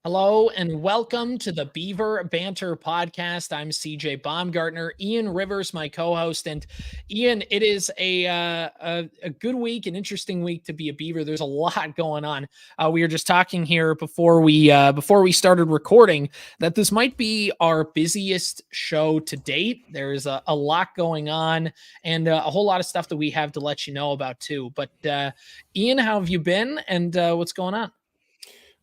Hello and welcome to the Beaver Banter podcast. I'm CJ Baumgartner, Ian Rivers, my co-host, and Ian. It is a good week, an interesting week to be a Beaver. There's a lot going on. We were just talking here before we started recording that this might be our busiest show to date. There's a lot going on and a whole lot of stuff that we have to let you know about too. But Ian, how have you been? And what's going on?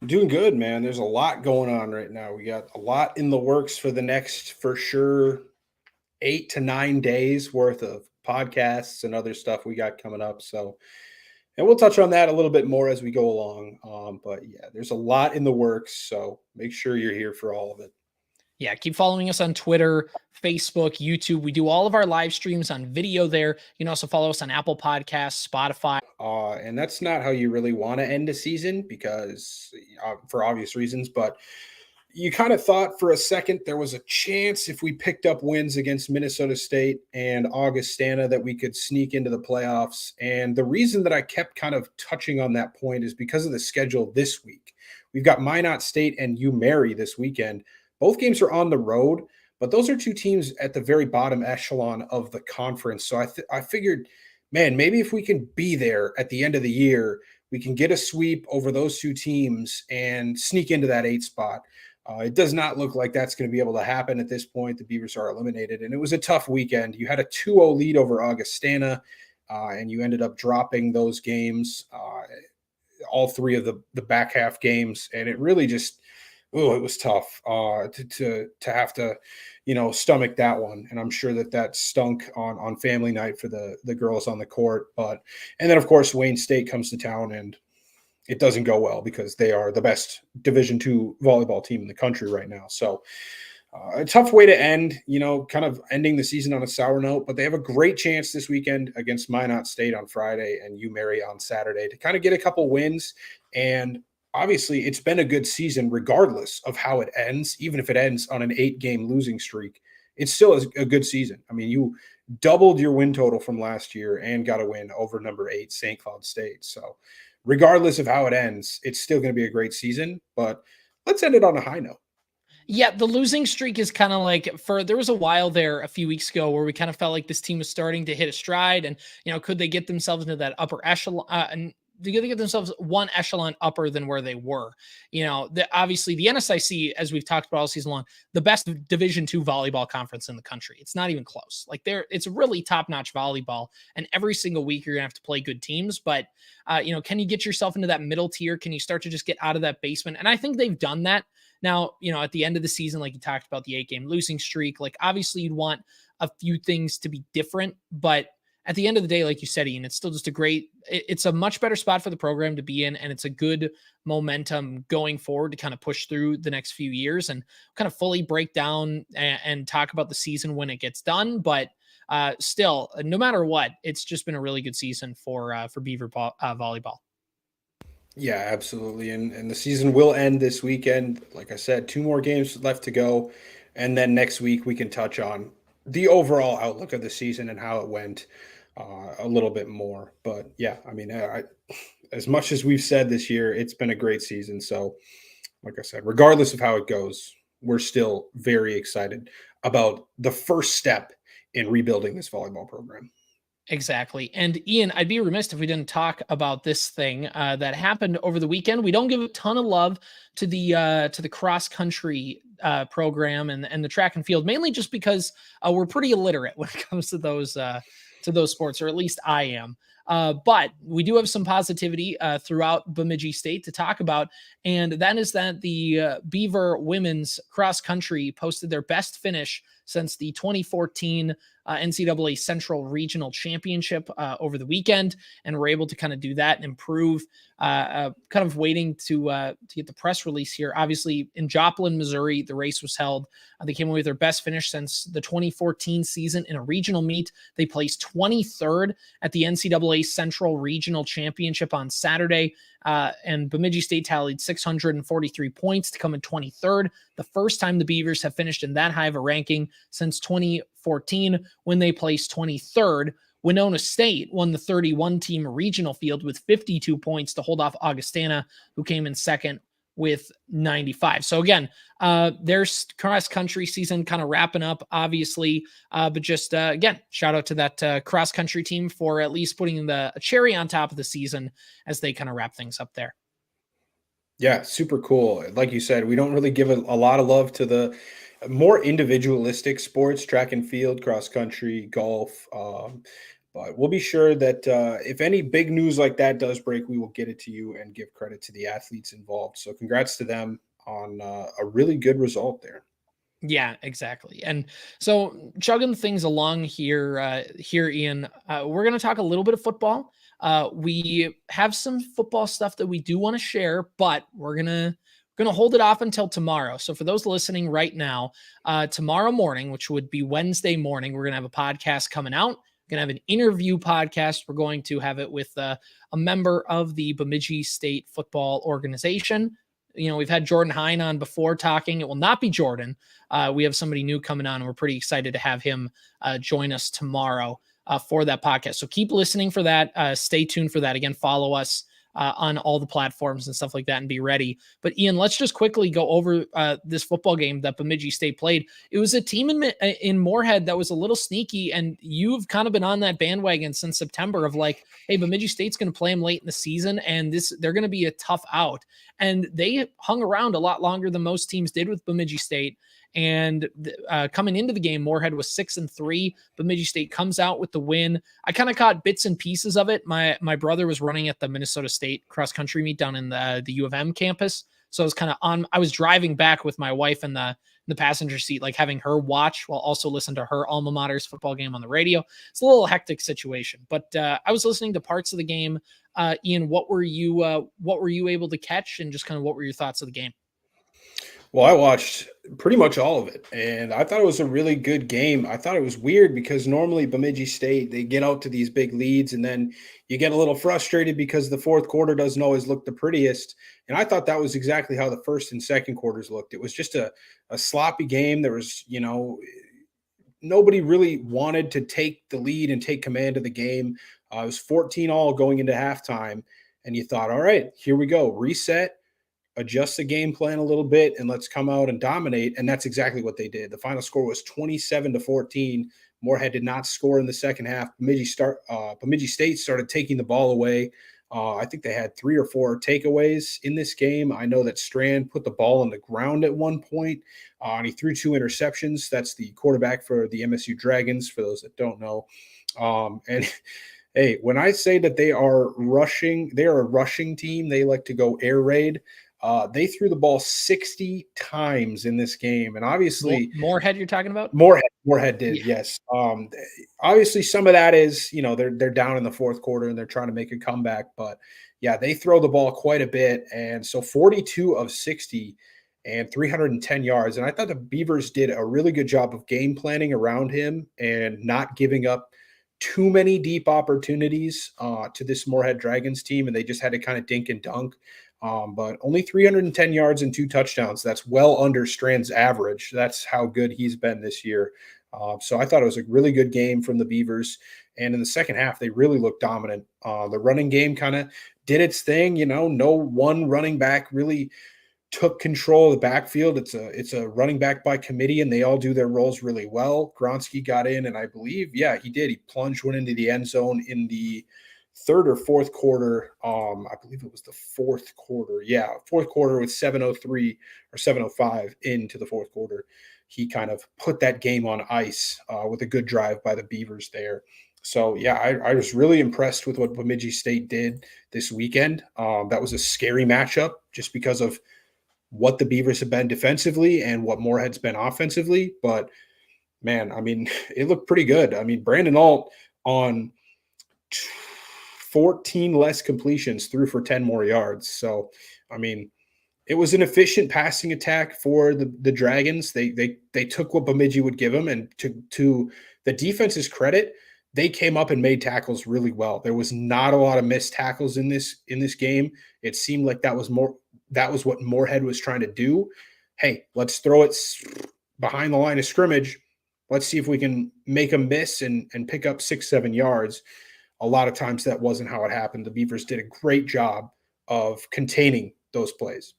I'm doing good, man. There's a lot going on right now. We got a lot in the works for the next, for sure, 8 to 9 days worth of podcasts and other stuff we got coming up. So, and we'll touch on that a little bit more as we go along. But yeah, there's a lot in the works. So make sure you're here for all of it. Yeah, keep following us on Twitter, Facebook, YouTube. We do all of our live streams on video there. You can also follow us on Apple Podcasts, Spotify. And that's not how you really want to end a season because for obvious reasons, but you kind of thought for a second there was a chance if we picked up wins against Minnesota State and Augustana that we could sneak into the playoffs. And the reason that I kept kind of touching on that point is because of the schedule this week. We've got Minot State and UMary this weekend. Both games are on the road, but those are two teams at the very bottom echelon of the conference. So I figured, man, maybe if we can be there at the end of the year, we can get a sweep over those two teams and sneak into that 8 spot. It does not look like that's going to be able to happen at this point. The Beavers are eliminated, and it was a tough weekend. You had a 2-0 lead over Augustana, and you ended up dropping those games, all three of the back half games, and it really just – it was tough to have to, stomach that one. And I'm sure that stunk on family night for the girls on the court. And then, of course, Wayne State comes to town and it doesn't go well because they are the best Division II volleyball team in the country right now. So a tough way to end, kind of ending the season on a sour note. But they have a great chance this weekend against Minot State on Friday and UMary on Saturday to kind of get a couple wins. And obviously, it's been a good season regardless of how it ends. Even if it ends on an 8-game losing streak, it's still a good season. I mean, you doubled your win total from last year and got a win over number 8, St. Cloud State. So regardless of how it ends, it's still going to be a great season. But let's end it on a high note. Yeah, the losing streak is kind of like there was a while there a few weeks ago where we kind of felt like this team was starting to hit a stride and, could they get themselves into that upper echelon and to get themselves one echelon upper than where they were. Obviously the NSIC, as we've talked about all season long, the best Division II volleyball conference in the country. It's not even close. It's really top-notch volleyball, and every single week you're gonna have to play good teams. But can you get yourself into that middle tier? Can you start to just get out of that basement? And I think they've done that. Now, at the end of the season, like you talked about the 8-game losing streak, obviously you'd want a few things to be different, but at the end of the day, like you said, Ian, it's still just it's a much better spot for the program to be in. And it's a good momentum going forward to kind of push through the next few years and kind of fully break down and talk about the season when it gets done. But still, no matter what, it's just been a really good season for Beaver volleyball. Yeah, absolutely. And the season will end this weekend. Like I said, 2 more games left to go. And then next week we can touch on the overall outlook of the season and how it went a little bit more. But yeah, I mean, as much as we've said this year, it's been a great season. So like I said, regardless of how it goes, we're still very excited about the first step in rebuilding this volleyball program. Exactly. And Ian, I'd be remiss if we didn't talk about this thing that happened over the weekend. We don't give a ton of love to the cross country program and the track and field, mainly just because we're pretty illiterate when it comes to those sports, or at least I am. But we do have some positivity throughout Bemidji State to talk about, and that is that the Beaver women's cross country posted their best finish since the 2014 NCAA Central Regional Championship over the weekend, and were able to kind of do that and improve. Kind of waiting to get the press release here. Obviously, in Joplin, Missouri, the race was held. They came away with their best finish since the 2014 season in a regional meet. They placed 23rd at the NCAA Central Regional Championship on Saturday. And Bemidji State tallied 643 points to come in 23rd. The first time the Beavers have finished in that high of a ranking since 2014, when they placed 23rd. Winona State won the 31-team regional field with 52 points to hold off Augustana, who came in second with 95. So again, their cross country season kind of wrapping up, obviously. But just again, shout out to that cross country team for at least putting the cherry on top of the season as they kind of wrap things up there. Yeah, super cool. Like you said, we don't really give a lot of love to the more individualistic sports, track and field, cross country, golf. But we'll be sure that if any big news like that does break, we will get it to you and give credit to the athletes involved. So congrats to them on a really good result there. Yeah, exactly. And so chugging things along here, Ian, we're going to talk a little bit of football. We have some football stuff that we do want to share, but we're gonna hold it off until tomorrow. So for those listening right now, tomorrow morning, which would be Wednesday morning, we're gonna have a podcast coming out. We're gonna have an interview podcast. We're going to have it with a member of the Bemidji State Football Organization. You know, we've had Jordan Hine on before talking. It will not be Jordan. We have somebody new coming on, and we're pretty excited to have him join us tomorrow for that podcast. So keep listening for that. Stay tuned for that. Again, follow us on all the platforms and stuff like that and be ready. But Ian, let's just quickly go over this football game that Bemidji State played. It was a team in Moorhead that was a little sneaky, and you've kind of been on that bandwagon since September of like, hey, Bemidji State's going to play them late in the season, and they're going to be a tough out. And they hung around a lot longer than most teams did with Bemidji State. And coming into the game, Moorhead was 6-3. Bemidji State comes out with the win. I kind of caught bits and pieces of it. My brother was running at the Minnesota State cross country meet down in the U of M campus. So I was kind of I was driving back with my wife in the passenger seat, like having her watch while also listen to her alma mater's football game on the radio. It's a little hectic situation, but I was listening to parts of the game. Ian, what were you able to catch, and just kind of what were your thoughts of the game? Well, I watched pretty much all of it, and I thought it was a really good game. I thought it was weird because normally Bemidji State, they get out to these big leads, and then you get a little frustrated because the fourth quarter doesn't always look the prettiest. And I thought that was exactly how the first and second quarters looked. It was just a sloppy game. There was, nobody really wanted to take the lead and take command of the game. It was 14-all going into halftime, and you thought, all right, here we go, reset, adjust the game plan a little bit, and let's come out and dominate. And that's exactly what they did. The final score was 27-14. Moorhead did not score in the second half. Bemidji State started taking the ball away. I think they had 3 or 4 takeaways in this game. I know that Strand put the ball on the ground at one point, and he threw 2 interceptions. That's the quarterback for the MSU Dragons, for those that don't know. And hey, when I say that they are a rushing team. They like to go air raid. They threw the ball 60 times in this game, and obviously Moorhead you're talking about? Moorhead did, Yeah. yes. Obviously some of that is, they're down in the fourth quarter and they're trying to make a comeback, but yeah, they throw the ball quite a bit, and so 42 of 60 and 310 yards. And I thought the Beavers did a really good job of game planning around him and not giving up too many deep opportunities to this Moorhead Dragons team, and they just had to kind of dink and dunk. But only 310 yards and 2 touchdowns. That's well under Strand's average. That's how good he's been this year. So I thought it was a really good game from the Beavers. And in the second half, they really looked dominant. The running game kind of did its thing. No one running back really took control of the backfield. It's a running back by committee, and they all do their roles really well. Gronsky got in, and I believe, yeah, he did. He plunged one into the end zone in the third or fourth quarter. I believe it was the fourth quarter. Yeah, fourth quarter with 7:03 or 7:05 into the fourth quarter. He kind of put that game on ice with a good drive by the Beavers there. So, yeah, I was really impressed with what Bemidji State did this weekend. That was a scary matchup just because of what the Beavers have been defensively and what Moorhead's been offensively. But, man, I mean, it looked pretty good. I mean, Brandon Alt on 14 less completions threw for 10 more yards. So, I mean, it was an efficient passing attack for the Dragons. They took what Bemidji would give them, and to the defense's credit, they came up and made tackles really well. There was not a lot of missed tackles in this game. It seemed like that was what Moorhead was trying to do. Hey, let's throw it behind the line of scrimmage. Let's see if we can make them miss and pick up 6-7 yards. A lot of times that wasn't how it happened. The Beavers did a great job of containing those plays.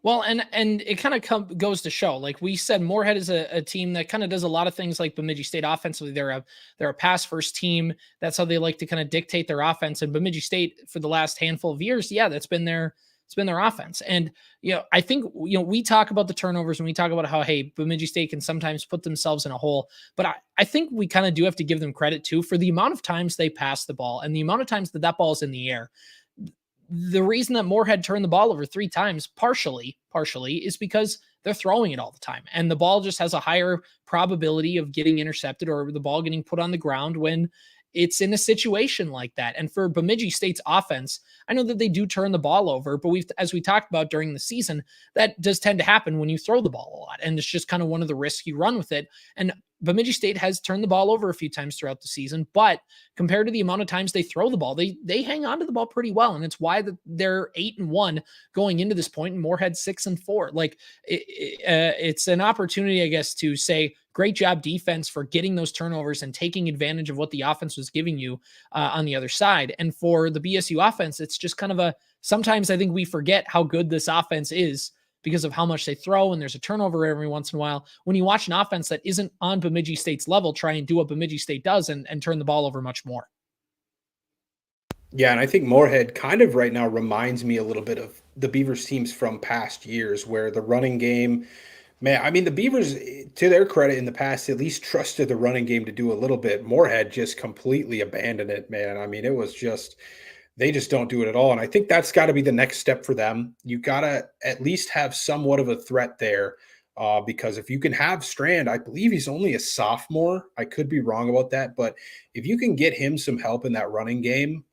Well, and it kind of goes to show, like we said, Moorhead is a team that kind of does a lot of things like Bemidji State offensively. They're a pass first team. That's how they like to kind of dictate their offense. And Bemidji State for the last handful of years, yeah, it's been their offense. And I think we talk about the turnovers and we talk about how Bemidji State can sometimes put themselves in a hole, but I think we kind of do have to give them credit too for the amount of times they pass the ball and the amount of times that ball is in the air. The reason that Moorhead turned the ball over 3 times, partially, is because they're throwing it all the time. And the ball just has a higher probability of getting intercepted or the ball getting put on the ground when it's in a situation like that. And for Bemidji State's offense, I know that they do turn the ball over, but as we talked about during the season, that does tend to happen when you throw the ball a lot. And it's just kind of one of the risks you run with it. And Bemidji State has turned the ball over a few times throughout the season, but compared to the amount of times they throw the ball, they hang on to the ball pretty well, and it's why they're 8-1 going into this point, and Moorhead 6-4. Like it's an opportunity, I guess, to say great job defense for getting those turnovers and taking advantage of what the offense was giving you on the other side. And for the BSU offense, it's just kind of sometimes I think we forget how good this offense is because of how much they throw, and there's a turnover every once in a while. When you watch an offense that isn't on Bemidji State's level, try and do what Bemidji State does and turn the ball over much more. Yeah, and I think Moorhead kind of right now reminds me a little bit of the Beavers teams from past years where the running game, man, I mean, the Beavers, to their credit in the past, at least trusted the running game to do a little bit. Moorhead just completely abandoned it, man. I mean, it was just, they just don't do it at all. And I think that's got to be the next step for them. You got to at least have somewhat of a threat there. Because if you can have Strand, I believe he's only a sophomore. I could be wrong about that, but if you can get him some help in that running game,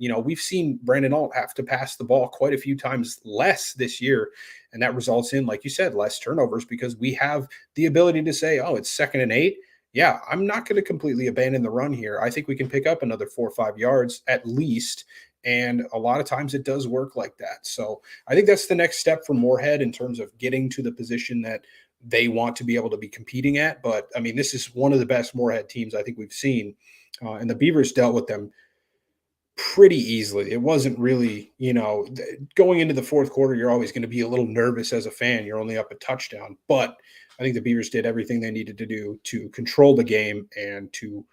we've seen Brandon Alt have to pass the ball quite a few times less this year, and that results in, like you said, less turnovers because we have the ability to say, oh, it's 2nd and 8. Yeah, I'm not going to completely abandon the run here. I think we can pick up another 4 or 5 yards at least. And a lot of times it does work like that. So I think that's the next step for Moorhead in terms of getting to the position that they want to be able to be competing at. But I mean, this is one of the best Moorhead teams I think we've seen. And the Beavers dealt with them pretty easily. It wasn't really, going into the 4th quarter, you're always going to be a little nervous as a fan. You're only up a touchdown. But I think the Beavers did everything they needed to do to control the game and to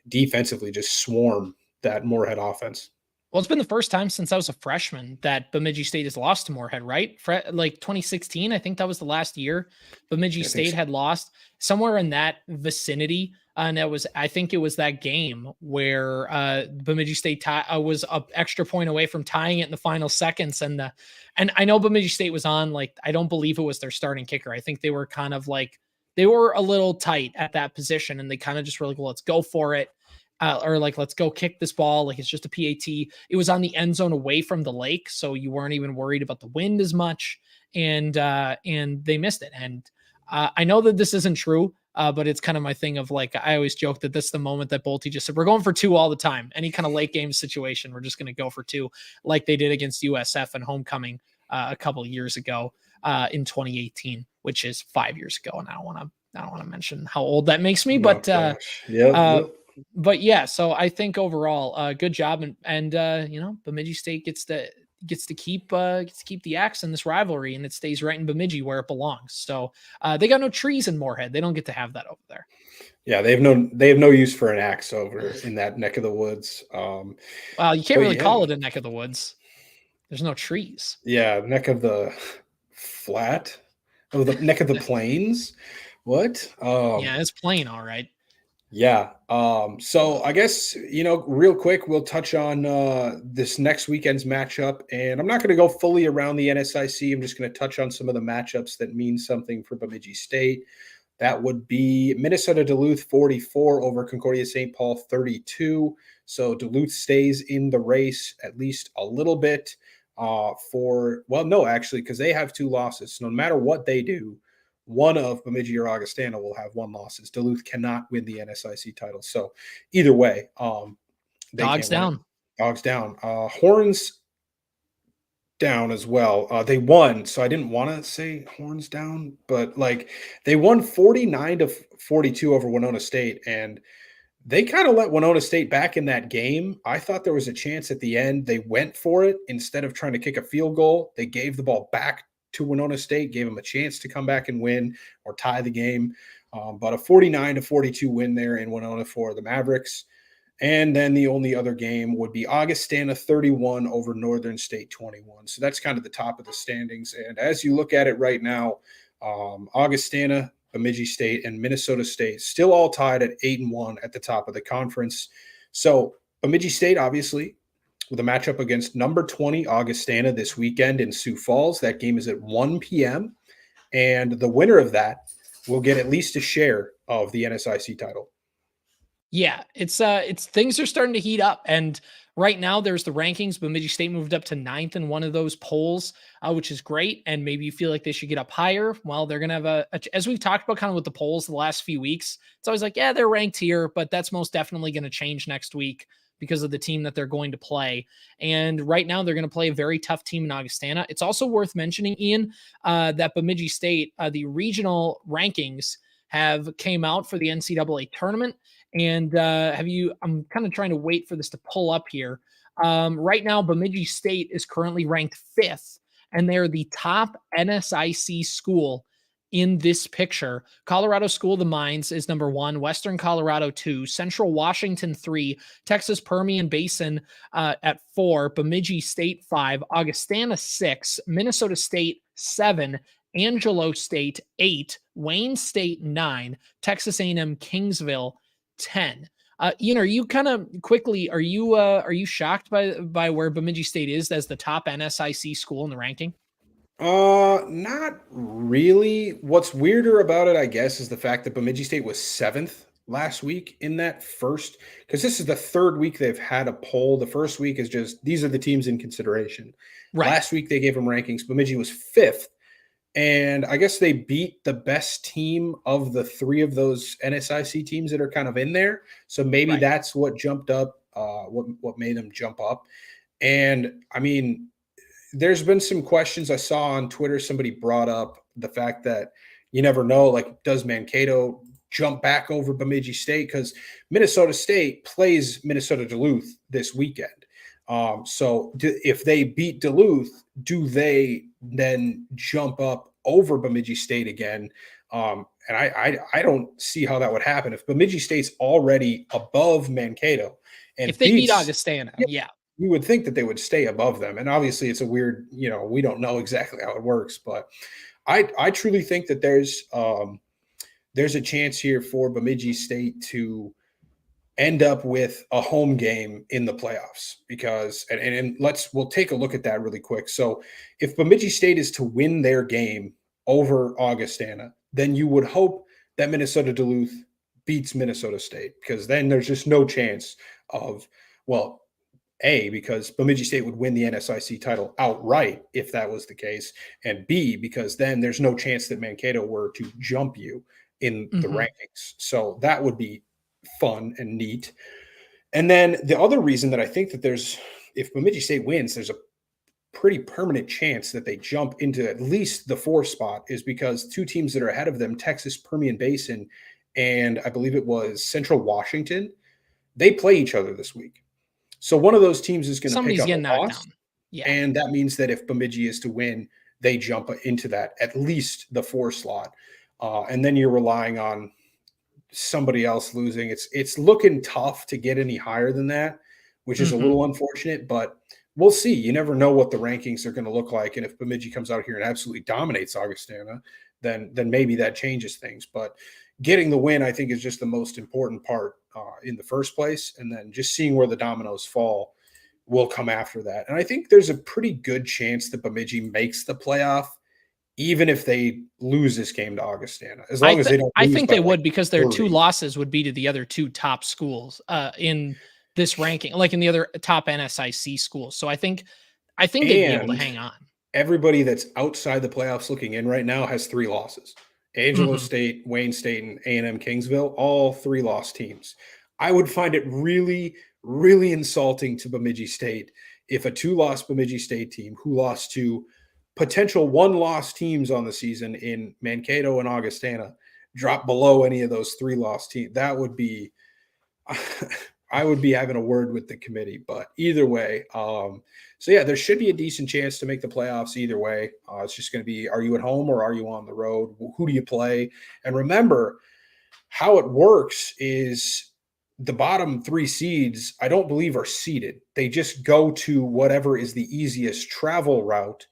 defensively just swarm that Moorhead offense. Well, it's been the first time since I was a freshman that Bemidji State has lost to Moorhead, right? Like 2016, I think that was the last year Bemidji State had lost, somewhere in that vicinity. And I think it was that game where Bemidji State was an extra point away from tying it in the final seconds. And I know Bemidji State was on, like, I don't believe it was their starting kicker. I think they were kind of like, they were a little tight at that position, and they kind of just were like, well, let's go for it. Or like, let's go kick this ball. Like, it's just a PAT. It was on the end zone away from the lake, so you weren't even worried about the wind as much. And they missed it. And I know that this isn't true, but it's kind of my thing of, like, I always joke that this is the moment that Bolte just said, we're going for 2 all the time. Any kind of late game situation, we're just going to go for 2, like they did against USF and homecoming a couple of years ago in 2018, which is 5 years ago. And I don't want to mention how old that makes me, but but yeah, so I think overall, good job, and Bemidji State gets to keep the axe in this rivalry, and it stays right in Bemidji where it belongs. So they got no trees in Moorhead; they don't get to have that over there. Yeah, they have no use for an axe over in that neck of the woods. Well, you can't really call it a neck of the woods. There's no trees. Yeah, neck of the flat, the neck of the plains. What? Yeah, it's plain, all right. Yeah. So I guess, real quick, we'll touch on this next weekend's matchup. And I'm not going to go fully around the NSIC. I'm just going to touch on some of the matchups that mean something for Bemidji State. That would be Minnesota Duluth 44 over Concordia St. Paul 32. So Duluth stays in the race at least a little bit because they have 2 losses. So no matter what they do, one of Bemidji or Augustana will have 1 losses. Duluth cannot win the NSIC title. So either way, Dogs down. Dogs down. Horns down as well. They won, so I didn't want to say horns down, but they won 49-42 over Winona State, and they kind of let Winona State back in that game. I thought there was a chance at the end. They went for it instead of trying to kick a field goal. They gave the ball back to Winona State, gave them a chance to come back and win or tie the game. But a 49-42 win there in Winona for the Mavericks. And then the only other game would be Augustana 31 over Northern State 21. So that's kind of the top of the standings. And as you look at it right now, Augustana, Bemidji State, and Minnesota State still all tied at 8-1 at the top of the conference. So Bemidji State, obviously, with a matchup against number 20 Augustana this weekend in Sioux Falls. That game is at 1 p.m. And the winner of that will get at least a share of the NSIC title. Yeah, it's things are starting to heat up, and right now there's the rankings. Bemidji State moved up to 9th in one of those polls, which is great. And maybe you feel like they should get up higher. Well, they're gonna have as we've talked about kind of with the polls the last few weeks. It's always like, yeah, they're ranked here, but that's most definitely going to change next week because of the team that they're going to play. And right now they're going to play a very tough team in Augustana. It's also worth mentioning, Ian, that Bemidji State, the regional rankings have came out for the NCAA tournament. And I'm kind of trying to wait for this to pull up here. Right now, Bemidji State is currently ranked 5th, and they're the top NSIC school in this picture. Colorado School of the Mines is number 1, Western Colorado 2, Central Washington 3, Texas Permian Basin at 4, Bemidji State 5, Augustana 6, Minnesota State 7, Angelo State 8, Wayne State 9, Texas A&M Kingsville 10. Ian, are you kind of quickly, are you shocked by where Bemidji State is as the top NSIC school in the ranking? Not really. What's weirder about it, I guess, is the fact that Bemidji State was 7th last week in that first, because this is the third week they've had a poll. The first week is just, these are the teams in consideration. Right. Last week they gave them rankings. Bemidji was 5th. And I guess they beat the best team of the 3 of those NSIC teams that are kind of in there. So maybe that's what jumped up, what made them jump up. And I mean, there's been some questions I saw on Twitter. Somebody brought up the fact that you never know, like, does Mankato jump back over Bemidji State? Because Minnesota State plays Minnesota Duluth this weekend. So if they beat Duluth, do they then jump up over Bemidji State again? And I don't see how that would happen. If Bemidji State's already above Mankato, and if they beat Augustana, yeah. You would think that they would stay above them. And obviously it's a weird, we don't know exactly how it works, but I truly think that there's a chance here for Bemidji State to end up with a home game in the playoffs, because and we'll take a look at that really quick. So if Bemidji State is to win their game over Augustana, then you would hope that Minnesota Duluth beats Minnesota State, because then there's just no chance of, well, A, because Bemidji State would win the NSIC title outright if that was the case, and B, because then there's no chance that Mankato were to jump you in the rankings. So that would be fun and neat. And then the other reason that I think that if Bemidji State wins, there's a pretty permanent chance that they jump into at least the 4 spot, is because 2 teams that are ahead of them, Texas Permian Basin and I believe it was Central Washington, they play each other this week. So one of those teams is going to pick up a loss. Yeah. And that means that if Bemidji is to win, they jump into that, at least the 4 slot. And then you're relying on somebody else losing. It's looking tough to get any higher than that, which is a little unfortunate, but we'll see. You never know what the rankings are going to look like. And if Bemidji comes out here and absolutely dominates Augustana, then maybe that changes things. But getting the win, I think, is just the most important part in the first place. And then just seeing where the dominoes fall will come after that. And I think there's a pretty good chance that Bemidji makes the playoff, even if they lose this game to Augustana, as long as they don't. I think they would, because their 2 losses would be to the other 2 top schools in this ranking, like in the other top NSIC schools. So I think they'd be able to hang on. Everybody that's outside the playoffs looking in right now has 3 losses. Angelo State, Wayne State, and A&M Kingsville, all 3 lost teams. I would find it really, really insulting to Bemidji State if a 2-loss Bemidji State team who lost to potential 1-loss teams on the season in Mankato and Augustana drop below any of those 3-loss teams. That would be I would be having a word with the committee. But either way, so yeah, there should be a decent chance to make the playoffs either way. It's just going to be, are you at home or are you on the road? Who do you play? And remember, how it works is the bottom three seeds, I don't believe, are seeded. They just go to whatever is the easiest travel route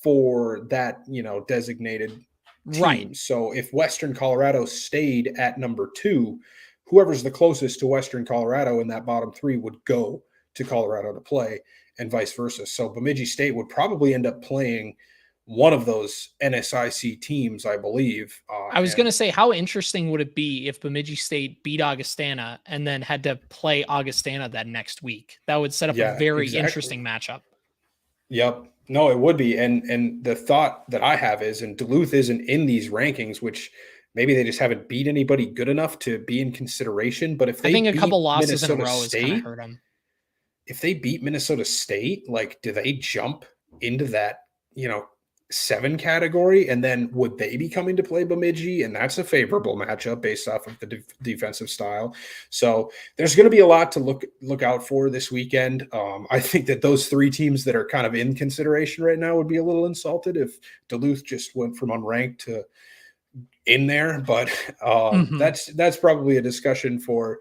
for that, designated Right. team. So if Western Colorado stayed at number 2, whoever's the closest to Western Colorado in that bottom 3 would go to Colorado to play, and vice versa. So Bemidji State would probably end up playing one of those NSIC teams, I believe. I was going to say, how interesting would it be if Bemidji State beat Augustana and then had to play Augustana that next week? That would set up a very interesting matchup. Yep. No, it would be. And the thought that I have is, and Duluth isn't in these rankings, which maybe they just haven't beat anybody good enough to be in consideration. But if they think a couple losses Minnesota in a row State, is going to hurt them. If they beat Minnesota State, like, do they jump into that, 7 category? And then would they be coming to play Bemidji? And that's a favorable matchup based off of the defensive style. So there's going to be a lot to look out for this weekend. I think that those 3 teams that are kind of in consideration right now would be a little insulted if Duluth just went from unranked to in there. But that's probably a discussion for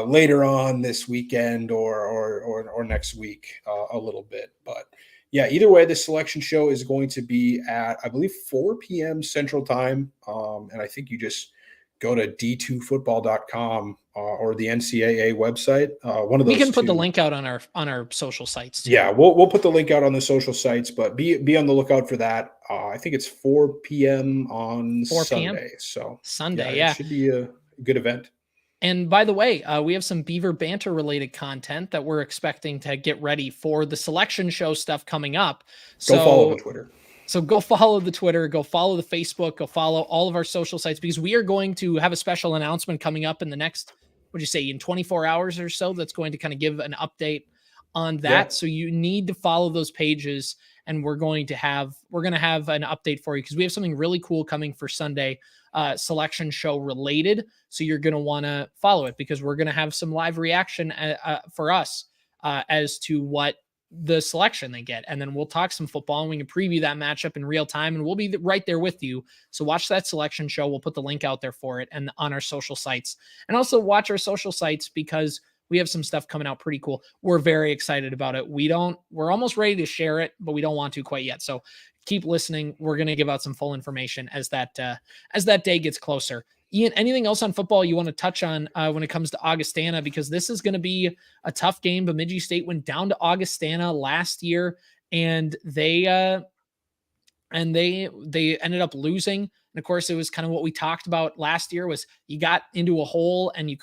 later on this weekend or next week a little bit. But yeah, either way, the selection show is going to be at, I believe, 4 p.m. Central Time. And I think you just go to d2football.com or the NCAA website. One of those. We can put the link out on our social sites too. Yeah, we'll put the link out on the social sites, but be on the lookout for that. I think it's 4 p.m. on 4 p.m. Sunday. So Sunday, it should be a good event. And by the way, we have some Beaver Banter related content that we're expecting to get ready for the selection show stuff coming up. Go follow the Twitter. So go follow the Twitter, go follow the Facebook, go follow all of our social sites, because we are going to have a special announcement coming up in the next, in 24 hours or so, that's going to kind of give an update on that. Yeah. So you need to follow those pages, and we're going to have an update for you, because we have something really cool coming for Sunday, selection show related. So you're going to want to follow it, because we're going to have some live reaction for us as to what the selection they get. And then we'll talk some football, and we can preview that matchup in real time, and we'll be right there with you. So watch that selection show. We'll put the link out there for it and on our social sites, and also watch our social sites, because we have some stuff coming out pretty cool. We're very excited about it. We're almost ready to share it, but we don't want to quite yet. So keep listening. We're going to give out some full information as that day gets closer. Ian, anything else on football you want to touch on when it comes to Augustana? Because this is going to be a tough game. Bemidji State went down to Augustana last year, and they ended up losing. And of course, it was kind of what we talked about last year, was you got into a hole and you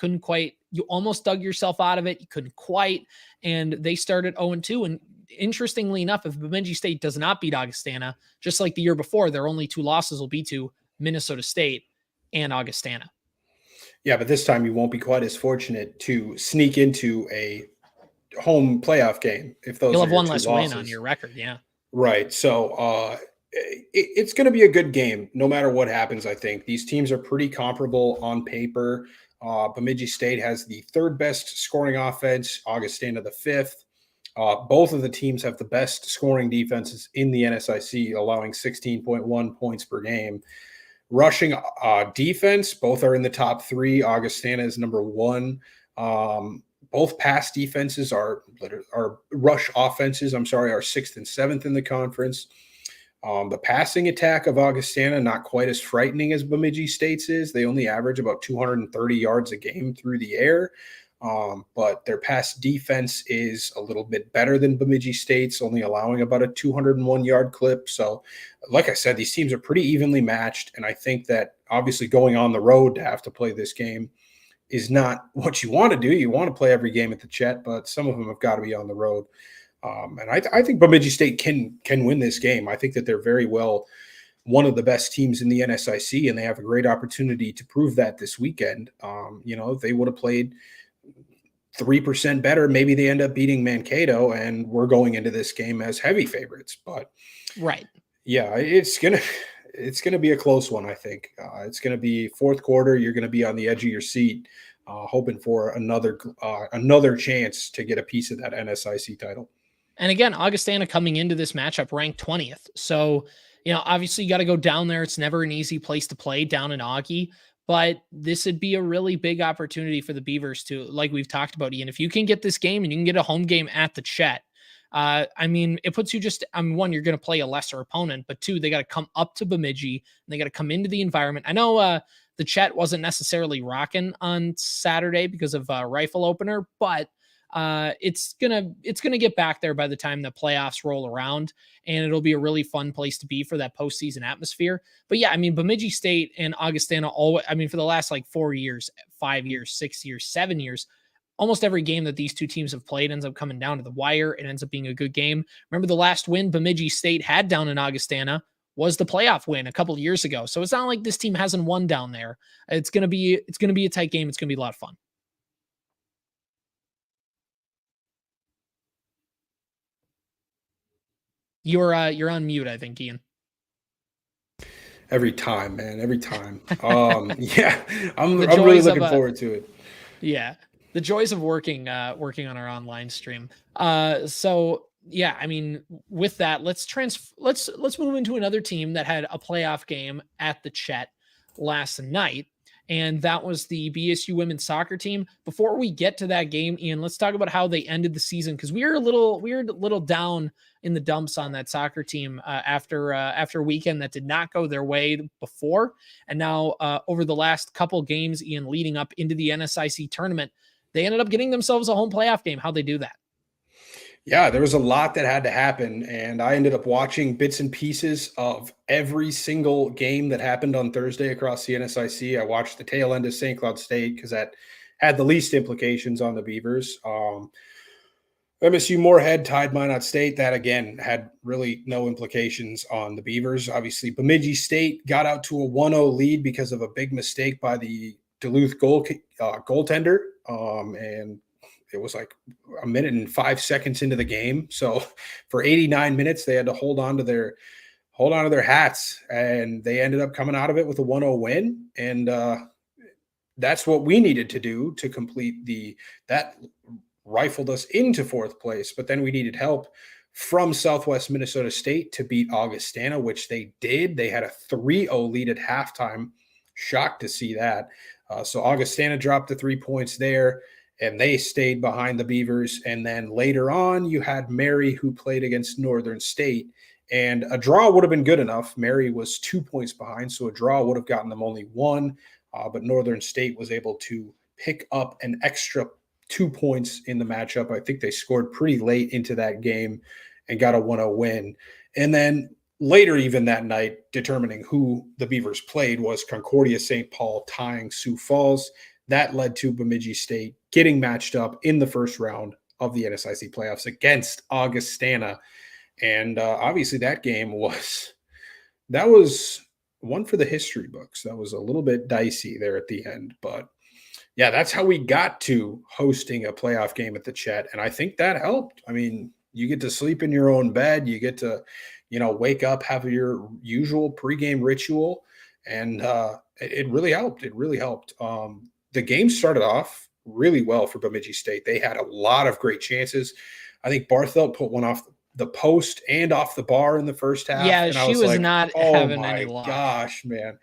almost dug yourself out of it. You couldn't quite, and they started 0-2. And interestingly enough, if Bemidji State does not beat Augustana, just like the year before, their only 2 losses will be to Minnesota State and Augustana. Yeah, but this time you won't be quite as fortunate to sneak into a home playoff game if those. You'll have one less win on your record. Yeah. Right. So it's going to be a good game no matter what happens. I think these teams are pretty comparable on paper. Bemidji State has the 3rd best scoring offense, Augustana the 5th. Both of the teams have the best scoring defenses in the NSIC, allowing 16.1 points per game. Rushing defense, both are in the top 3. Augustana is number 1. Both pass defenses are rush offenses, are 6th and 7th in the conference. The passing attack of Augustana, not quite as frightening as Bemidji State's is. They only average about 230 yards a game through the air. But their pass defense is a little bit better than Bemidji State's, only allowing about a 201-yard clip. So, like I said, these teams are pretty evenly matched, and I think that obviously going on the road to have to play this game is not what you want to do. You want to play every game at the Chet, but some of them have got to be on the road. And I think Bemidji State can win this game. I think that they're very well one of the best teams in the NSIC, and they have a great opportunity to prove that this weekend. If they would have played 3% better, maybe they end up beating Mankato, and we're going into this game as heavy favorites. But right, yeah, it's gonna be a close one. I think it's gonna be 4th quarter. You're gonna be on the edge of your seat hoping for another chance to get a piece of that NSIC title. And again, Augustana coming into this matchup ranked 20th. So, obviously you got to go down there. It's never an easy place to play down in Augie, but this would be a really big opportunity for the Beavers to, like we've talked about, Ian, if you can get this game and you can get a home game at the Chet, it puts you one, you're going to play a lesser opponent, but two, they got to come up to Bemidji and they got to come into the environment. I know the Chet wasn't necessarily rocking on Saturday because of rifle opener, but it's gonna get back there by the time the playoffs roll around, and it'll be a really fun place to be for that postseason atmosphere. But yeah, Bemidji State and Augustana for the last like 4 years, 5 years, 6 years, 7 years, almost every game that these two teams have played ends up coming down to the wire. It ends up being a good game. Remember the last win Bemidji State had down in Augustana was the playoff win a couple of years ago. So it's not like this team hasn't won down there. It's gonna be a tight game. It's gonna be a lot of fun. You're on mute, I think, Ian. Every time, man. Every time. Yeah, I'm really looking forward to it. Yeah, the joys of working on our online stream. So yeah, with that, let's move into another team that had a playoff game at the Chet last night, and that was the BSU women's soccer team. Before we get to that game, Ian, let's talk about how they ended the season, because we were a little down in the dumps on that soccer team after a weekend that did not go their way before, and now over the last couple games, Ian, leading up into the NSIC tournament, they ended up getting themselves a home playoff game. How'd they do that? Yeah, there was a lot that had to happen, and I ended up watching bits and pieces of every single game that happened on Thursday across the NSIC. I watched the tail end of St. Cloud State because that had the least implications on the Beavers. MSU Moorhead tied Minot State. That, again, had really no implications on the Beavers. Obviously, Bemidji State got out to a 1-0 lead because of a big mistake by the Duluth goaltender, and it was like a minute and 5 seconds into the game. So for 89 minutes, they had to hold on to their hats, and they ended up coming out of it with a 1-0 win. And that's what we needed to do to complete that rifled us into fourth place. But then we needed help from Southwest Minnesota State to beat Augustana, which they did. They had a 3-0 lead at halftime. Shocked to see that. So Augustana dropped the 3 points there, and they stayed behind the Beavers. And then later on, you had Mary, who played against Northern State, and a draw would have been good enough. Mary was 2 points behind, so a draw would have gotten them only one. But Northern State was able to pick up an extra 2 points in the matchup. I think they scored pretty late into that game and got a 1-0 win. And then later, even that night, determining who the Beavers played was Concordia St. Paul tying Sioux Falls. That led to Bemidji State getting matched up in the first round of the NSIC playoffs against Augustana. And obviously that game was one for the history books. That was a little bit dicey there at the end. But yeah, that's how we got to hosting a playoff game at the Chet. And I think that helped. You get to sleep in your own bed. You get to, wake up, have your usual pregame ritual. And it really helped. It really helped. The game started off really well for Bemidji State. They had a lot of great chances. I think Barthelt put one off the post and off the bar in the first half. Yeah, and she was like, not having any luck. Gosh, man.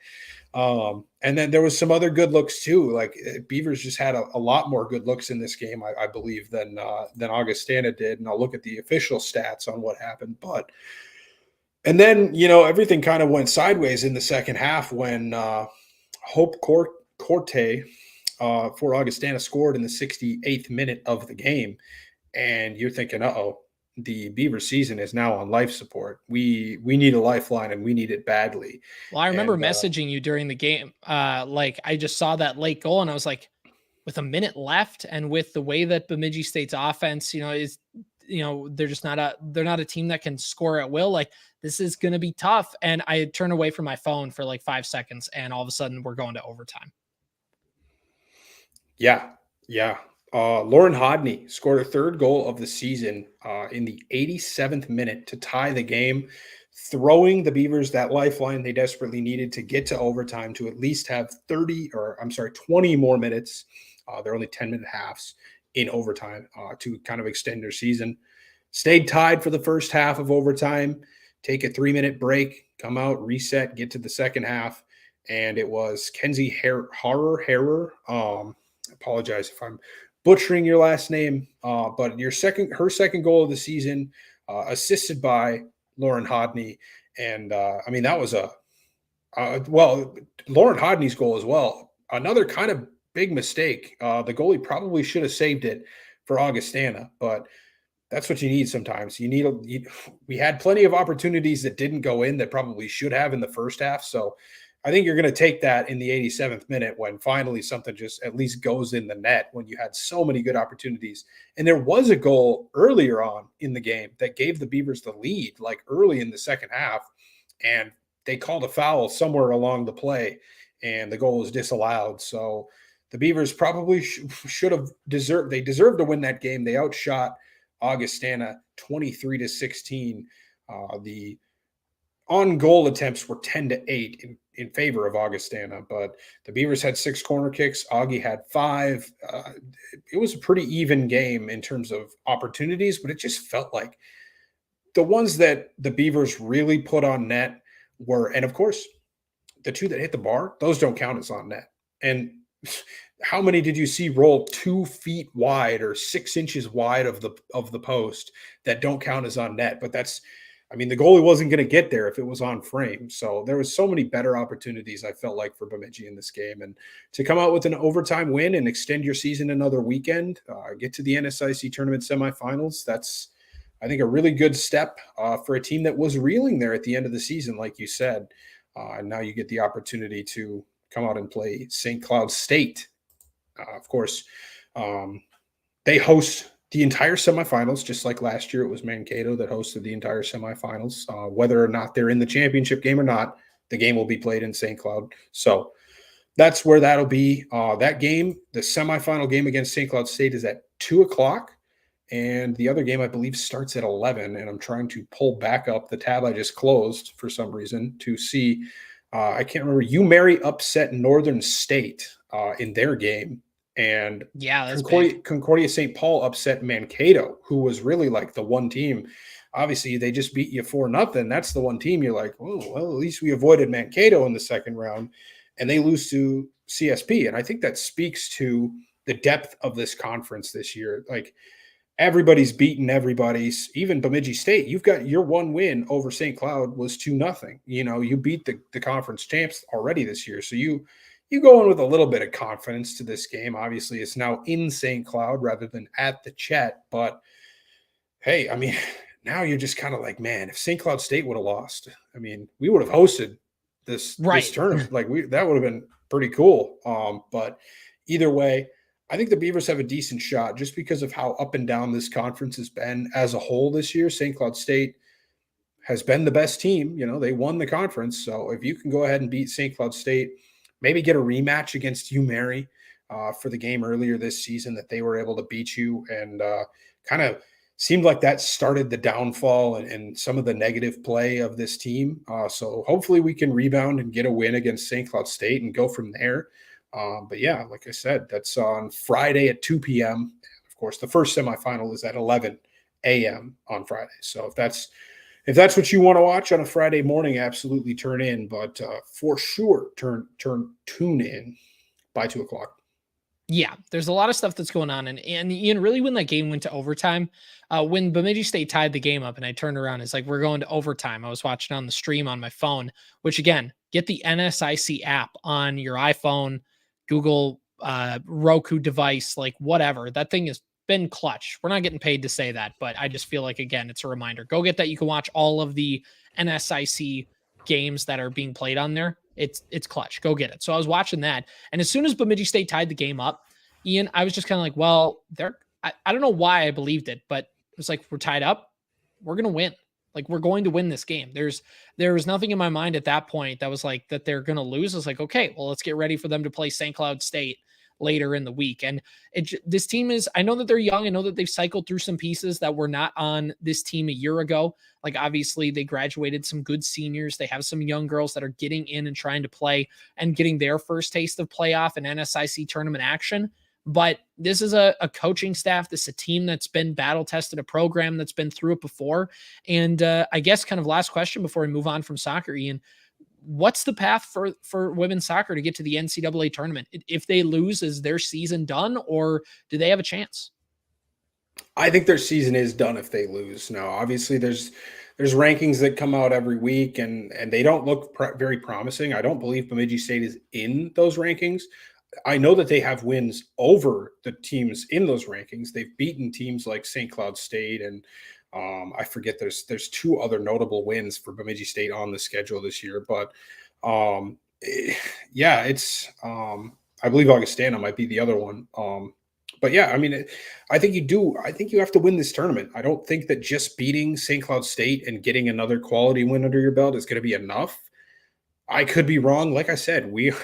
And then there was some other good looks too. Like Beavers just had a lot more good looks in this game, I believe, than Augustana did. And I'll look at the official stats on what happened. And then, everything kind of went sideways in the second half when Hope Corte for Augustana scored in the 68th minute of the game. And you're thinking, the Beaver season is now on life support. We need a lifeline, and we need it badly. Well, I remember messaging you during the game. I just saw that late goal, and I was like, with a minute left, and with the way that Bemidji State's offense, is, they're just not a team that can score at will. Like, this is going to be tough. And I turned away from my phone for like 5 seconds, and all of a sudden we're going to overtime. Yeah. Lauren Hodney scored her third goal of the season in the 87th minute to tie the game, throwing the Beavers that lifeline they desperately needed to get to overtime to at least have 20 more minutes They're only 10-minute halves in overtime to kind of extend their season. Stayed tied for the first half of overtime, take a 3-minute break, come out, reset, get to the second half. And it was Kenzie Harrer. Apologize if I'm butchering your last name, but her second goal of the season, assisted by Lauren Hodney. And I mean, that was Lauren Hodney's goal as well. Another kind of big mistake. The goalie probably should have saved it for Augustana, but that's what you need sometimes. We had plenty of opportunities that didn't go in that probably should have in the first half. So I think you're going to take that in the 87th minute when finally something just at least goes in the net when you had so many good opportunities. And there was a goal earlier on in the game that gave the Beavers the lead, like early in the second half. And they called a foul somewhere along the play and the goal was disallowed. So the Beavers probably should have deserved to win that game. They outshot Augustana 23-16. The on-goal attempts were 10-8 in favor of Augustana, but the Beavers had 6 corner kicks. Augie had 5. It was a pretty even game in terms of opportunities, but it just felt like the ones that the Beavers really put on net were, and of course, the 2 that hit the bar, those don't count as on net. And how many did you see roll 2 feet wide or 6 inches wide of the post that don't count as on net? But the goalie wasn't going to get there if it was on frame. So there was so many better opportunities, I felt like, for Bemidji in this game. And to come out with an overtime win and extend your season another weekend, get to the NSIC tournament semifinals, that's, I think, a really good step for a team that was reeling there at the end of the season, like you said. And now you get the opportunity to come out and play St. Cloud State. Of course, they host the entire semifinals, just like last year. It was Mankato that hosted the entire semifinals. Whether or not they're in the championship game or not, the game will be played in St. Cloud. So that's where that'll be. That game, the semifinal game against St. Cloud State, is at 2:00. And the other game, I believe, starts at 11. And I'm trying to pull back up the tab I just closed for some reason to see. I can't remember. UMary upset Northern State in their game. And yeah, Concordia St. Paul upset Mankato, who was really like the one team. Obviously, they just beat you 4-0. That's the one team you're like, oh, well, at least we avoided Mankato in the second round. And they lose to CSP. And I think that speaks to the depth of this conference this year. Like, everybody's beaten everybody's, even Bemidji State. You've got your one win over St. Cloud was 2-0. You beat the conference champs already this year. So you go in with a little bit of confidence to this game. Obviously, it's now in St. Cloud rather than at the Chet. But, hey, now you're just kind of like, man, if St. Cloud State would have lost, we would have hosted this tournament. That would have been pretty cool. But either way, I think the Beavers have a decent shot just because of how up and down this conference has been as a whole this year. St. Cloud State has been the best team. They won the conference. So if you can go ahead and beat St. Cloud State, maybe get a rematch against UMary for the game earlier this season that they were able to beat you, and kind of seemed like that started the downfall and some of the negative play of this team. So hopefully we can rebound and get a win against St. Cloud State and go from there. But yeah, like I said, that's on Friday at 2 p.m. Of course, the first semifinal is at 11 a.m. on Friday. So if that's what you want to watch on a Friday morning, absolutely turn in. But for sure, tune in by 2:00. Yeah, there's a lot of stuff that's going on. And Ian, really, when that game went to overtime, when Bemidji State tied the game up and I turned around, it's like, we're going to overtime. I was watching on the stream on my phone, which, again, get the NSIC app on your iPhone, Google, Roku device, like whatever. That thing has been clutch. We're not getting paid to say that, but I just feel like, again, it's a reminder. Go get that. You can watch all of the NSIC games that are being played on there. It's clutch. Go get it. So I was watching that. And as soon as Bemidji State tied the game up, Ian, I was just kind of like, well, I don't know why I believed it, but it was like, we're tied up. We're going to win. Like, we're going to win this game. There was nothing in my mind at that point that was like that they're going to lose. I was like, okay, well, let's get ready for them to play St. Cloud State later in the week. And this team is, I know that they're young. I know that they've cycled through some pieces that were not on this team a year ago. Like, obviously they graduated some good seniors. They have some young girls that are getting in and trying to play and getting their first taste of playoff and NSIC tournament action. But this is a coaching staff. This is a team that's been battle tested, a program that's been through it before. And I guess kind of last question before we move on from soccer, Ian, what's the path for women's soccer to get to the NCAA tournament? If they lose, is their season done, or do they have a chance? I think their season is done if they lose. Now, obviously, there's rankings that come out every week, and they don't look very promising. I don't believe Bemidji State is in those rankings. I know that they have wins over the teams in those rankings. They've beaten teams like St. Cloud State, and I forget there's two other notable wins for Bemidji State on the schedule this year. But yeah, it's I believe Augustana might be the other one. But yeah, I mean, I think you do. I think you have to win this tournament. I don't think that just beating St. Cloud State and getting another quality win under your belt is going to be enough. I could be wrong. Like I said, we're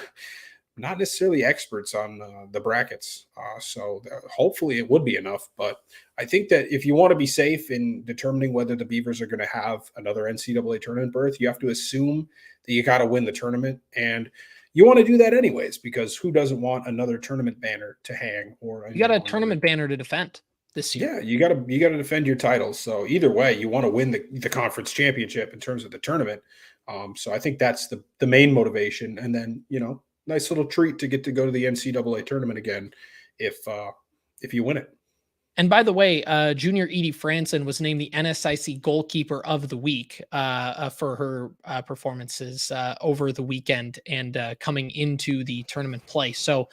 not necessarily experts on the brackets. So hopefully it would be enough. But I think that if you want to be safe in determining whether the Beavers are going to have another NCAA tournament berth, you have to assume that you got to win the tournament. And you want to do that anyways, because who doesn't want another tournament banner to hang? Or You got a tournament banner to defend this year. Yeah, you got to defend your titles. So either way, you want to win the conference championship in terms of the tournament. So I think that's the main motivation. And then, nice little treat to get to go to the NCAA tournament again if you win it. And by the way, junior Edie Franson was named the NSIC goalkeeper of the week for her performances over the weekend and coming into the tournament play. So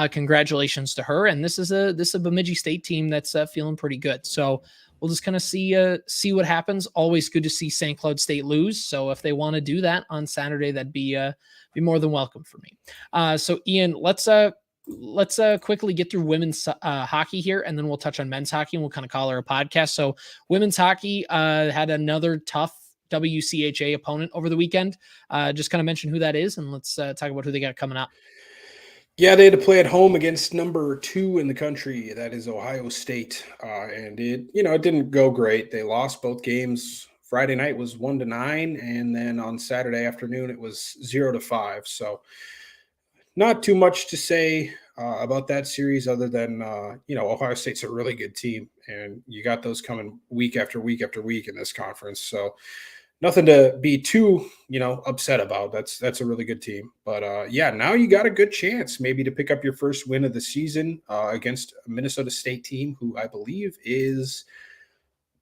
congratulations to her. And this is a Bemidji State team that's feeling pretty good. So we'll just kind of see what happens. Always good to see St. Cloud State lose. So if they want to do that on Saturday, that'd be more than welcome for me. So Ian, let's quickly get through women's hockey here, and then we'll touch on men's hockey, and we'll kind of call our podcast. So women's hockey had another tough WCHA opponent over the weekend. Just kind of mention who that is, and let's talk about who they got coming up. Yeah, they had to play at home against number 2 in the country. That is Ohio State. And it didn't go great. They lost both games. Friday night was 1-9. And then on Saturday afternoon, it was 0-5. So not too much to say about that series other than, Ohio State's a really good team. And you got those coming week after week after week in this conference. So nothing to be too, upset about. That's a really good team. But now you got a good chance maybe to pick up your first win of the season against a Minnesota State team who I believe is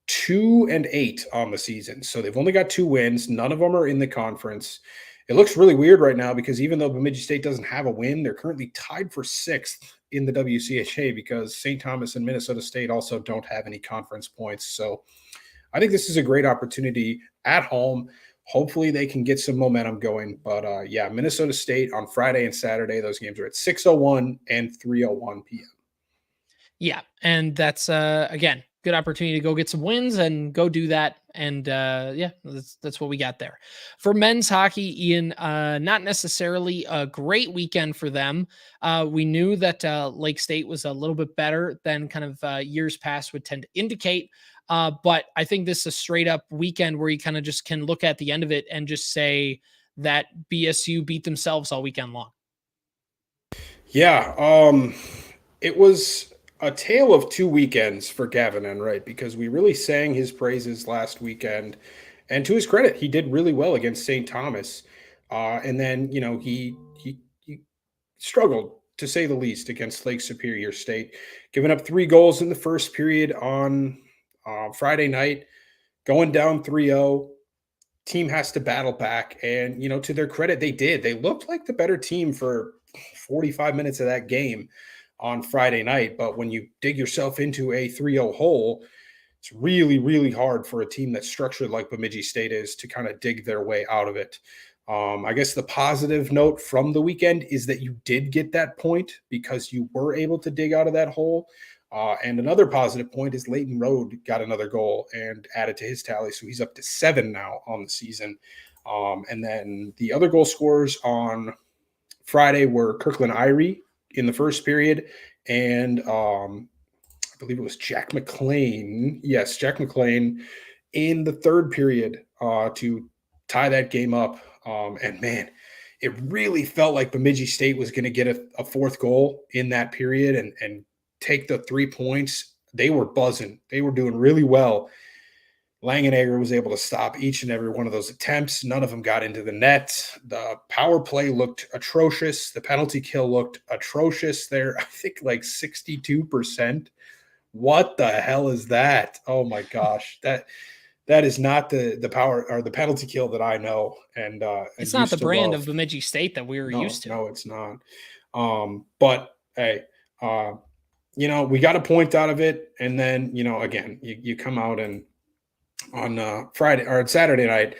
2-8 on the season. So they've only got 2 wins. None of them are in the conference. It looks really weird right now because even though Bemidji State doesn't have a win, they're currently tied for 6th in the WCHA because St. Thomas and Minnesota State also don't have any conference points. So I think this is a great opportunity at home. Hopefully they can get some momentum going. But Minnesota State on Friday and Saturday, those games are at 6:01 and 3:01 p.m. Yeah, and that's again, good opportunity to go get some wins and go do that. And that's what we got there. For men's hockey, Ian, not necessarily a great weekend for them. We knew that Lake State was a little bit better than kind of years past would tend to indicate. But I think this is a straight up weekend where you kind of just can look at the end of it and just say that BSU beat themselves all weekend long. Yeah, it was a tale of 2 weekends for Gavin Enright because we really sang his praises last weekend. And to his credit, he did really well against St. Thomas. And then, he struggled, to say the least, against Lake Superior State, giving up 3 goals in the first period on Friday night, going down 3-0. Team has to battle back. And, to their credit, they did. They looked like the better team for 45 minutes of that game on Friday night. But when you dig yourself into a 3-0 hole, it's really, really hard for a team that's structured like Bemidji State is to kind of dig their way out of it. I guess the positive note from the weekend is that you did get that point because you were able to dig out of that hole. And another positive point is Leighton Road got another goal and added to his tally. So he's up to 7 now on the season. And then the other goal scorers on Friday were Kirkland Irie in the first period, and I believe it was Jack McLean. Yes, Jack McLean in the third period to tie that game up. And man, it really felt like Bemidji State was going to get a fourth goal in that period and take the 3 points. They were buzzing. They were doing really well. Langenegger was able to stop each and every one of those attempts. None of them got into the net. The power play looked atrocious. The penalty kill looked atrocious there. I think like 62%. What the hell is that? Oh my gosh. That is not the power or the penalty kill that I know and It's not the used to brand love. of Bemidji State that we were used to. No, it's not. But hey, we got a point out of it, and then again, you come out and on Friday or on Saturday night,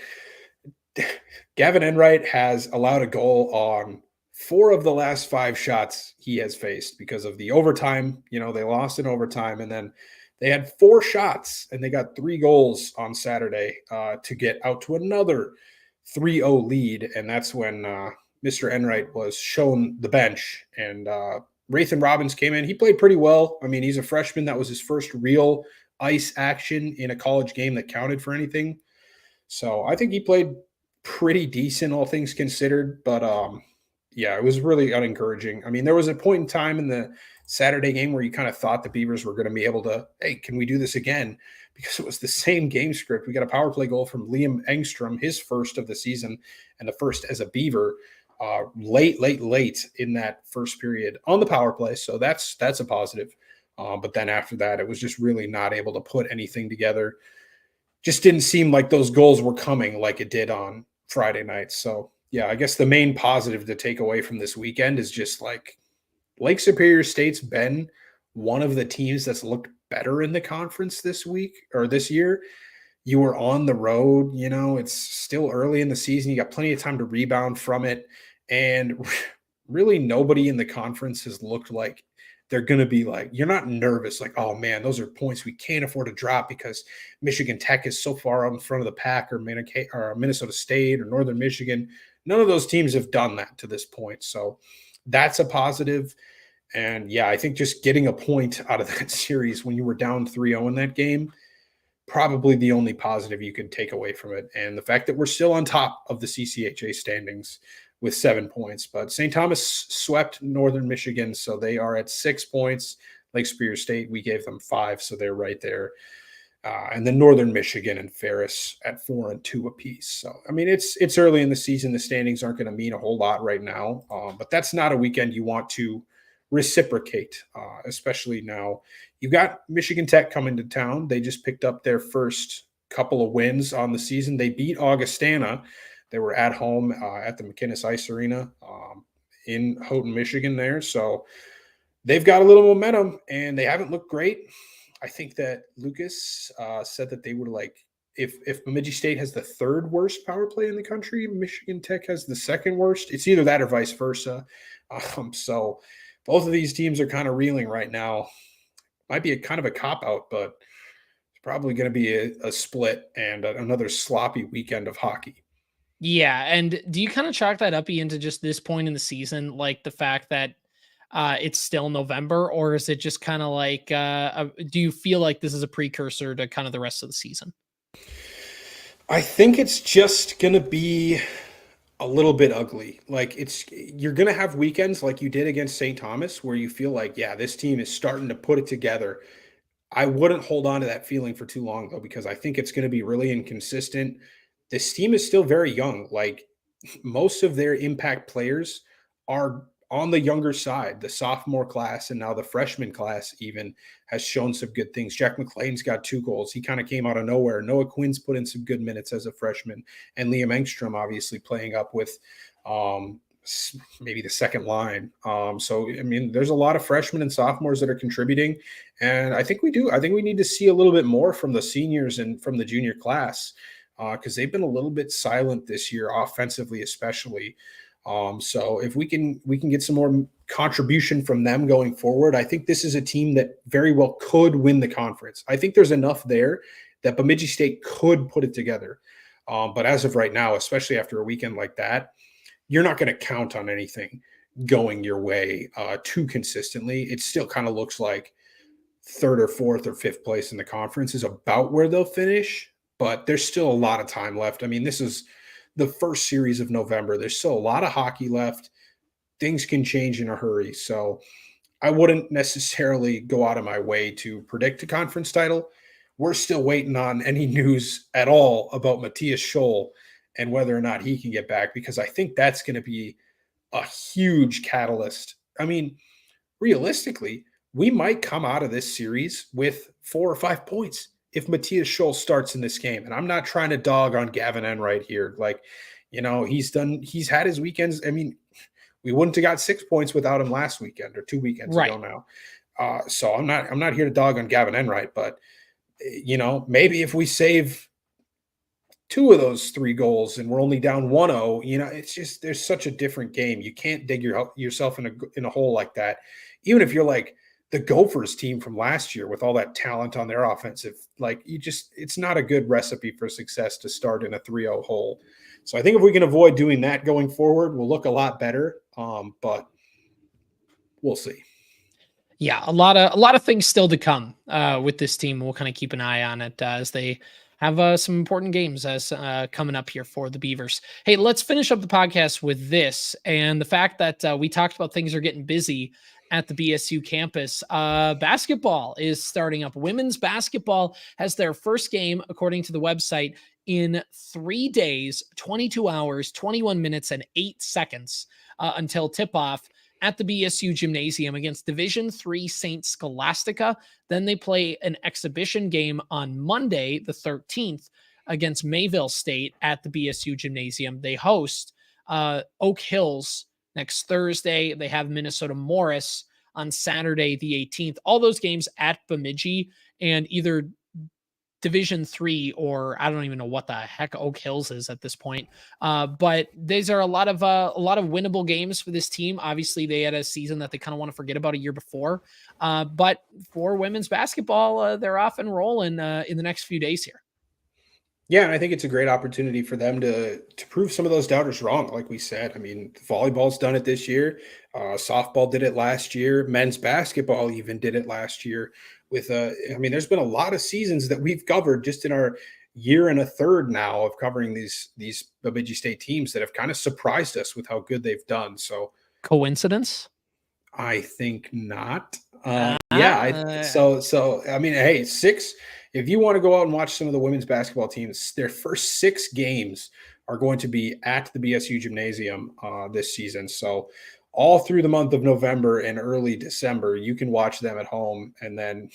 Gavin Enright has allowed a goal on 4 of the last 5 shots he has faced because of the overtime. They lost in overtime, and then they had 4 shots, and they got 3 goals on Saturday to get out to another 3-0 lead, and that's when Mr. Enright was shown the bench, and Rathan Robbins came in. He played pretty well. I mean, he's a freshman. That was his first real ice action in a college game that counted for anything. So I think he played pretty decent, all things considered. But yeah, it was really unencouraging. I mean, there was a point in time in the Saturday game where you kind of thought the Beavers were going to be able to, hey, can we do this again? Because it was the same game script. We got a power play goal from Liam Engstrom, his first of the season, and the first as a Beaver, late in that first period on the power play. So that's a positive. But then after that, it was just really not able to put anything together. Just didn't seem like those goals were coming like it did on Friday night. So, yeah, I guess the main positive to take away from this weekend is just like Lake Superior State's been one of the teams that's looked better in the conference this week or this year. You were on the road, it's still early in the season. You got plenty of time to rebound from it. And really nobody in the conference has looked like they're going to be like, you're not nervous. Like, oh man, those are points we can't afford to drop because Michigan Tech is so far out in front of the pack or Minnesota State or Northern Michigan. None of those teams have done that to this point. So that's a positive. And yeah, I think just getting a point out of that series when you were down 3-0 in that game, probably the only positive you can take away from it. And the fact that we're still on top of the CCHA standings with 7 points. But St. Thomas swept Northern Michigan, so they are at 6 points. Lake Superior State, we gave them 5, so they're right there. And then Northern Michigan and Ferris at 4 and 2 apiece. So, I mean, it's early in the season. The standings aren't going to mean a whole lot right now. But that's not a weekend you want to reciprocate, especially now. You've got Michigan Tech coming to town. They just picked up their first couple of wins on the season. They beat Augustana. They were at home at the McInnes Ice Arena in Houghton, Michigan there. So they've got a little momentum, and they haven't looked great. I think that Lucas said that they were like, if Bemidji State has the 3rd worst power play in the country, Michigan Tech has the 2nd worst. It's either that or vice versa. So both of these teams are kind of reeling right now. Might be a kind of a cop-out, but it's probably going to be a split and another sloppy weekend of hockey. Yeah, and do you kind of chalk that up into just this point in the season, like the fact that it's still November, or is it just kind of like, do you feel like this is a precursor to kind of the rest of the season? I think it's just going to be a little bit ugly. Like you're going to have weekends like you did against St. Thomas where you feel like, yeah, this team is starting to put it together. I wouldn't hold on to that feeling for too long though, because I think it's going to be really inconsistent. This team is still very young. Like most of their impact players are on the younger side. The sophomore class and now the freshman class even has shown some good things. Jack McLean's got 2 goals. He kind of came out of nowhere. Noah Quinn's put in some good minutes as a freshman, and Liam Engstrom obviously playing up with maybe the second line. So, I mean, there's a lot of freshmen and sophomores that are contributing, and I think we do. I think we need to see a little bit more from the seniors and from the junior class because they've been a little bit silent this year, offensively especially. So if we can get some more contribution from them going forward, I think this is a team that very well could win the conference. I think there's enough there that Bemidji State could put it together. But as of right now, especially after a weekend like that, you're not going to count on anything going your way too consistently. It still kind of looks like 3rd or 4th or 5th place in the conference is about where they'll finish, but there's still a lot of time left. I mean, this is the first series of November. There's still a lot of hockey left. Things can change in a hurry. So I wouldn't necessarily go out of my way to predict a conference title. We're still waiting on any news at all about Matthias Scholl and whether or not he can get back, because I think that's going to be a huge catalyst. I mean, realistically, we might come out of this series with 4 or 5 points if Matthias Scholl starts in this game. And I'm not trying to dog on Gavin Enright here. Like, he's had his weekends. I mean, we wouldn't have got 6 points without him last weekend or 2 weekends ago now. So I'm not here to dog on Gavin Enright, but maybe if we save 2 of those 3 goals and we're only down 1-0, it's just, there's such a different game. You can't dig yourself in a hole like that. Even if you're like the Gophers team from last year with all that talent on their offensive, it's not a good recipe for success to start in a 3-0 hole. So I think if we can avoid doing that going forward, we'll look a lot better. But we'll see. Yeah, a lot of things still to come with this team. We'll kind of keep an eye on it as they have some important games as coming up here for the Beavers. Hey, let's finish up the podcast with this and the fact that we talked about things are getting busy at the BSU campus. Basketball is starting up. Women's basketball has their first game, according to the website, in 3 days, 22 hours, 21 minutes, and 8 seconds until tip-off at the BSU Gymnasium against Division III St. Scholastica. Then they play an exhibition game on Monday, the 13th, against Mayville State at the BSU Gymnasium. They host Oak Hills next Thursday. They have Minnesota Morris on Saturday, the 18th. All those games at Bemidji, and either Division III or I don't even know what the heck Oak Hills is at this point. But these are a lot of winnable games for this team. Obviously, they had a season that they kind of want to forget about a year before. But for women's basketball, they're off and rolling in the next few days here. Yeah, and I think it's a great opportunity for them to prove some of those doubters wrong. Like we said, I mean, volleyball's done it this year. Softball did it last year. Men's basketball even did it last year. There's been a lot of seasons that we've covered just in our year and a third now of covering these Bemidji State teams that have kind of surprised us with how good they've done. So, coincidence? I think not. Hey, 6. If you want to go out and watch some of the women's basketball teams, their first 6 games are going to be at the BSU Gymnasium this season. So all through the month of November and early December, you can watch them at home. And then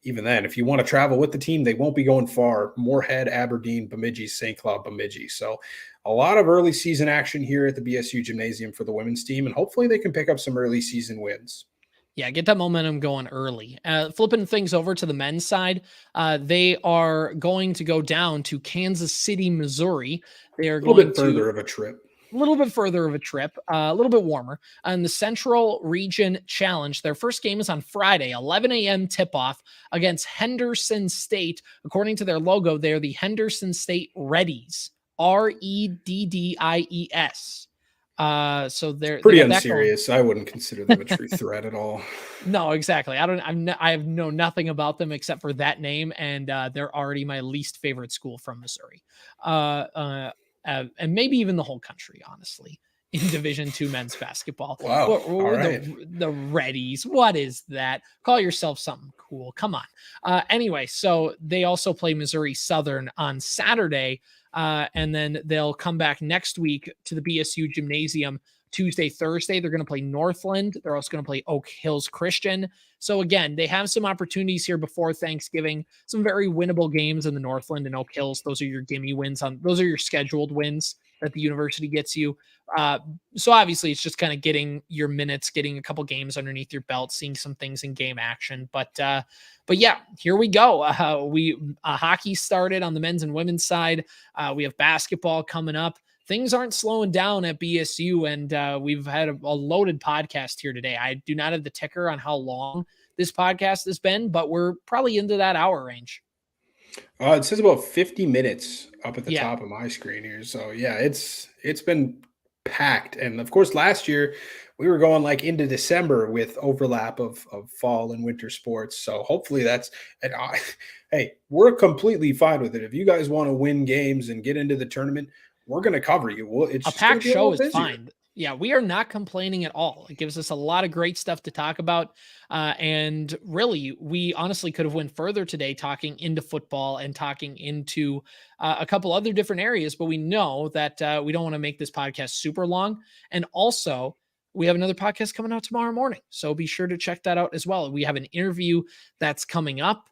even then, if you want to travel with the team, they won't be going far. Moorhead, Aberdeen, Bemidji, St. Cloud, Bemidji. So a lot of early season action here at the BSU Gymnasium for the women's team, and hopefully they can pick up some early season wins. Yeah, get that momentum going early. Flipping things over to the men's side, they are going to go down to Kansas City, Missouri. They are going a little bit further of a trip. A little bit further of a trip, a little bit warmer. On the Central Region Challenge, their first game is on Friday, 11 a.m. tip-off against Henderson State. According to their logo, they are the Henderson State Reddies, Reddies. So they're pretty unserious. I wouldn't consider them a true threat at all. No, exactly. I have know nothing about them except for that name, and they're already my least favorite school from Missouri. And maybe even the whole country, honestly, in Division II men's basketball. Wow. All right. The Reddies. What is that? Call yourself something cool. Come on. Anyway, so they also play Missouri Southern on Saturday. And then they'll come back next week to the BSU Gymnasium Tuesday, Thursday. They're going to play Northland. They're also going to play Oak Hills Christian. So again, they have some opportunities here before Thanksgiving, some very winnable games in the Northland and Oak Hills. Those are your gimme wins those are your scheduled wins that the university gets you. So obviously it's just kind of getting your minutes, getting a couple games underneath your belt, seeing some things in game action. But yeah, here we go. Hockey started on the men's and women's side. We have basketball coming up. Things aren't slowing down at BSU, and we've had a loaded podcast here today. I do not have the ticker on how long this podcast has been, but we're probably into that hour range. It says about 50 minutes up at the top of my screen here. So yeah, it's been packed. And of course, last year we were going like into December with overlap of fall and winter sports. So hopefully hey, we're completely fine with it. If you guys want to win games and get into the tournament, we're going to cover you. It's A just going to packed be a show little is busier. fine. Yeah, we are not complaining at all. It gives us a lot of great stuff to talk about. And really, we honestly could have went further today talking into football and talking into a couple other different areas, but we know that we don't want to make this podcast super long. And also, we have another podcast coming out tomorrow morning. So be sure to check that out as well. We have an interview that's coming up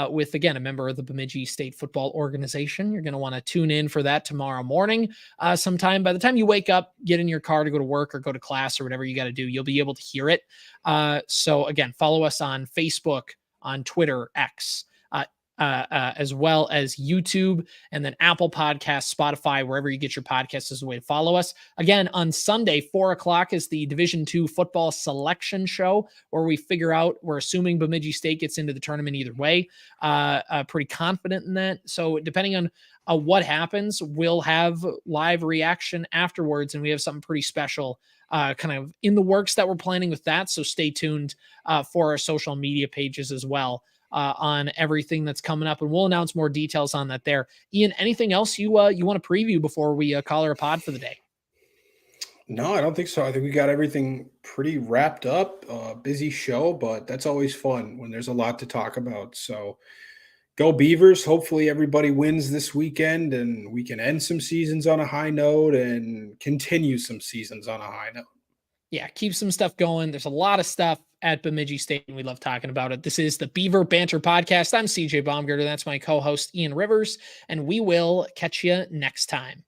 with, again, a member of the Bemidji State Football Organization. You're going to want to tune in for that tomorrow morning sometime. By the time you wake up, get in your car to go to work or go to class or whatever you got to do, you'll be able to hear it. So again, follow us on Facebook, on Twitter, X, as well as YouTube, and then Apple Podcasts, Spotify, wherever you get your podcasts is the way to follow us. Again, on Sunday, 4:00 is the Division II football selection show, where we figure out, we're assuming Bemidji State gets into the tournament either way. Pretty confident in that. So depending on what happens, we'll have live reaction afterwards, and we have something pretty special kind of in the works that we're planning with that. So stay tuned for our social media pages as well. On everything that's coming up, and we'll announce more details on that there. Ian, anything else you want to preview before we call her a pod for the day? No, I don't think so. I think we got everything pretty wrapped up. Busy show, but that's always fun when there's a lot to talk about. So go Beavers. Hopefully everybody wins this weekend and we can end some seasons on a high note and continue some seasons on a high note. Yeah, keep some stuff going. There's a lot of stuff at Bemidji State, and we love talking about it. This is the Beaver Banter Podcast. I'm CJ Baumgarter. That's my co-host, Ian Rivers, and we will catch you next time.